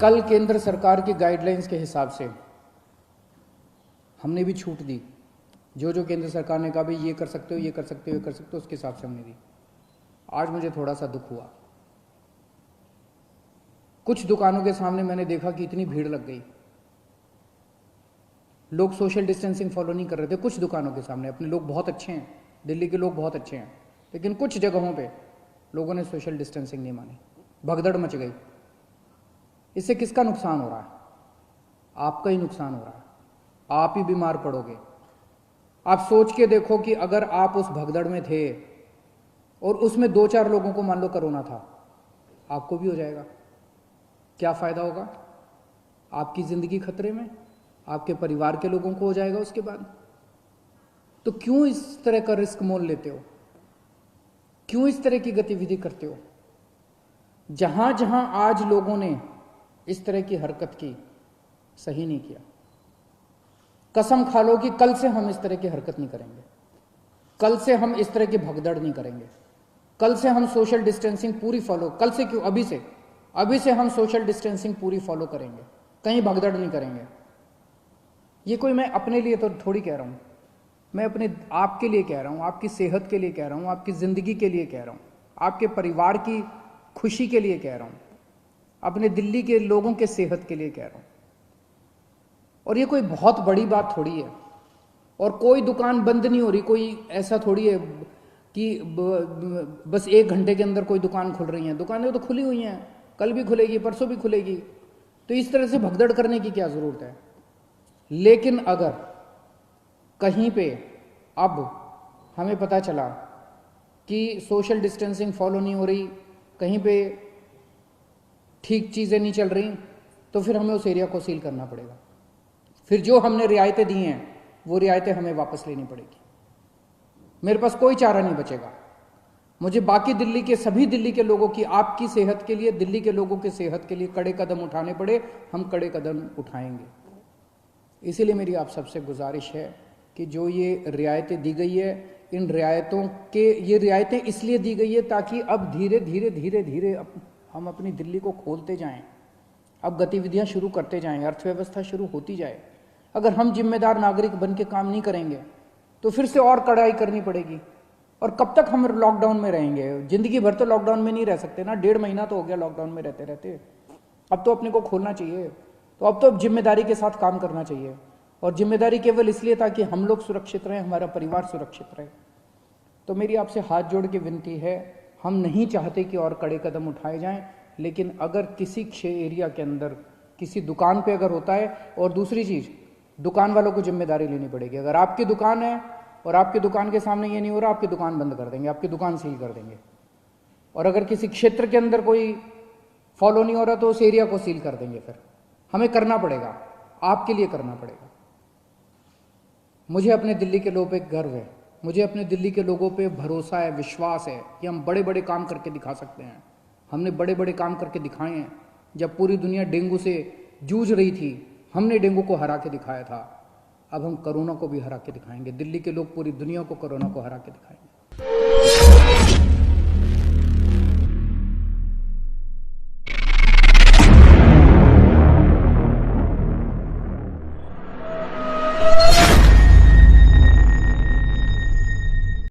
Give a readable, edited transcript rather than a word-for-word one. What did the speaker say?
कल केंद्र सरकार की गाइडलाइंस के हिसाब से हमने भी छूट दी। जो जो केंद्र सरकार ने कहा भाई ये कर सकते हो, ये कर सकते हो, ये कर सकते हो, उसके हिसाब से हमने दी। आज मुझे थोड़ा सा दुख हुआ। कुछ दुकानों के सामने मैंने देखा कि इतनी भीड़ लग गई, लोग सोशल डिस्टेंसिंग फॉलो नहीं कर रहे थे। कुछ दुकानों के सामने, अपने लोग बहुत अच्छे हैं, दिल्ली के लोग बहुत अच्छे हैं, लेकिन कुछ जगहों पे लोगों ने सोशल डिस्टेंसिंग नहीं मानी, भगदड़ मच गई। इससे किसका नुकसान हो रहा है? आपका ही नुकसान हो रहा है, आप ही बीमार पड़ोगे। आप सोच के देखो कि अगर आप उस भगदड़ में थे और उसमें 2-4 लोगों को मान लो कोरोना था, आपको भी हो जाएगा, क्या फायदा होगा? आपकी जिंदगी खतरे में, आपके परिवार के लोगों को हो जाएगा उसके बाद। तो क्यों इस तरह का रिस्क मोल लेते हो? क्यों इस तरह की गतिविधि करते हो? जहां जहां आज लोगों ने इस तरह की हरकत की, सही नहीं किया। कसम खा लो कि कल से हम इस तरह की हरकत नहीं करेंगे, कल से हम इस तरह की भगदड़ नहीं करेंगे, कल से हम सोशल डिस्टेंसिंग पूरी फॉलो, कल से क्यों, अभी से हम सोशल डिस्टेंसिंग पूरी फॉलो करेंगे, कहीं भगदड़ नहीं करेंगे। ये कोई मैं अपने लिए तो थोड़ी कह रहा हूं, मैं अपने आपके लिए कह रहा हूं, आपकी सेहत के लिए कह रहा हूं, आपकी जिंदगी के लिए कह रहा हूं, आपके परिवार की खुशी के लिए कह रहा हूं, अपने दिल्ली के लोगों के सेहत के लिए कह रहा हूं। और ये कोई बहुत बड़ी बात थोड़ी है, और कोई दुकान बंद नहीं हो रही, कोई ऐसा थोड़ी है कि बस 1 घंटे के अंदर कोई दुकान खुल रही है। दुकानें तो खुली हुई हैं, कल भी खुलेगी, परसों भी खुलेगी। तो इस तरह से भगदड़ करने की क्या जरूरत है? लेकिन अगर कहीं पे अब हमें पता चला कि सोशल डिस्टेंसिंग फॉलो नहीं हो रही, कहीं पे ठीक चीज़ें नहीं चल रही, तो फिर हमें उस एरिया को सील करना पड़ेगा। फिर जो हमने रियायतें दी हैं वो रियायतें हमें वापस लेनी पड़ेगी। मेरे पास कोई चारा नहीं बचेगा। मुझे बाकी दिल्ली के, सभी दिल्ली के लोगों की, आपकी सेहत के लिए, दिल्ली के लोगों की सेहत के लिए कड़े कदम उठाने पड़े, हम कड़े कदम उठाएंगे। इसीलिए मेरी आप सबसे गुजारिश है कि जो ये रियायतें दी गई है, इन रियायतों के, ये रियायतें इसलिए दी गई है ताकि अब धीरे धीरे धीरे धीरे हम अपनी दिल्ली को खोलते जाएं, अब गतिविधियां शुरू करते जाएं, अर्थव्यवस्था शुरू होती जाए। अगर हम जिम्मेदार नागरिक बन के काम नहीं करेंगे तो फिर से और कड़ाई करनी पड़ेगी। और कब तक हम लॉकडाउन में रहेंगे? जिंदगी भर तो लॉकडाउन में नहीं रह सकते ना। 1.5 महीना तो हो गया लॉकडाउन में रहते रहते। अब तो अपने को खोलना चाहिए। तो अब तो जिम्मेदारी के साथ काम करना चाहिए, और जिम्मेदारी केवल इसलिए ताकि हम लोग सुरक्षित रहें, हमारा परिवार सुरक्षित रहे। तो मेरी आपसे हाथ जोड़ के विनती है, हम नहीं चाहते कि और कड़े कदम उठाए जाएं, लेकिन अगर किसी एरिया के अंदर किसी दुकान पे अगर होता है, और दूसरी चीज़, दुकान वालों को जिम्मेदारी लेनी पड़ेगी। अगर आपकी दुकान है और आपकी दुकान के सामने ये नहीं हो रहा, आपकी दुकान बंद कर देंगे, आपकी दुकान सील कर देंगे। और अगर किसी क्षेत्र के अंदर कोई फॉलो नहीं हो रहा तो उस एरिया को सील कर देंगे। फिर हमें करना पड़ेगा, आपके लिए करना पड़ेगा। मुझे अपने दिल्ली के लोगों पे गर्व है, मुझे अपने दिल्ली के लोगों पे भरोसा है, विश्वास है कि हम बड़े बड़े काम करके दिखा सकते हैं। हमने बड़े बड़े काम करके दिखाए हैं। जब पूरी दुनिया डेंगू से जूझ रही थी, हमने डेंगू को हरा के दिखाया था। अब हम कोरोना को भी हरा के दिखाएंगे। दिल्ली के लोग पूरी दुनिया को कोरोना को हरा के दिखाएंगे।